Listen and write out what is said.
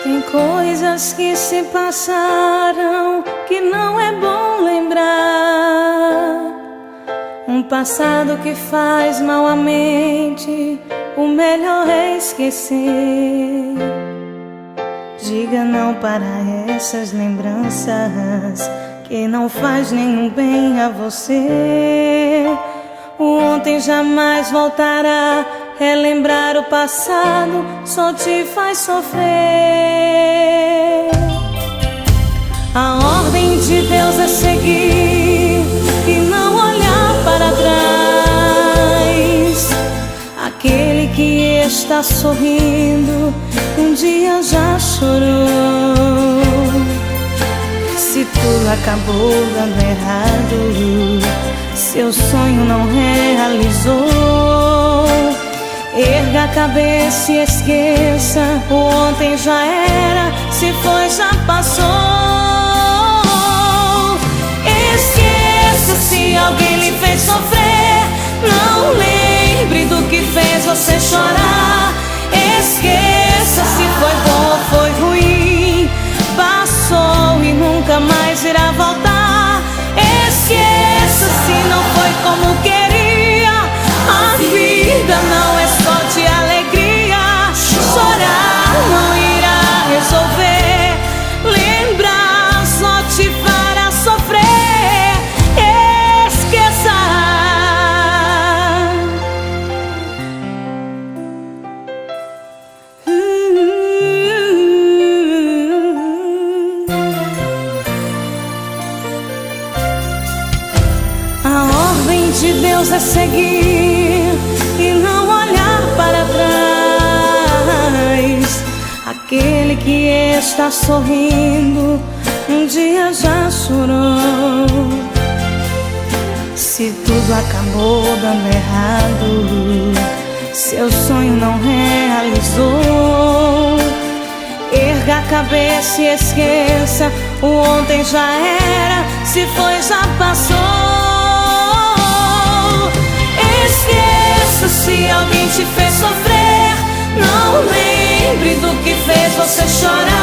Tem coisas que se passaram que não é bom lembrar. Um passado que faz mal à mente, o melhor é esquecer. Diga não para essas lembranças que não faz nenhum bem a você. O ontem jamais voltará. Relembrar o passado só te faz sofrer. A ordem de Deus é seguir e não olhar para trás. Aquele que está sorrindo um dia já chorou. Se tudo acabou dando errado, seu sonho não realizou, erga a cabeça e esqueça. O ontem já era, se foi já passou. Esqueça se alguém lhe fez sofrer. Não lembre do que fez você chorar. Esqueça se foi bom ou foi ruim. Passou e nunca mais irá voltar. Esqueça se não foi como queria. A vida não é só de alegria. Chorar não irá resolver. Lembrar só te fará sofrer. Esqueça. A ordem de Deus é seguir e não olhar para trás. Aquele que está sorrindo um dia já chorou. Se tudo acabou dando errado, seu sonho não realizou, erga a cabeça e esqueça. O ontem já era, se foi já passou. Esqueça se alguém te fez sofrer. Não lembre do que fez você chorar.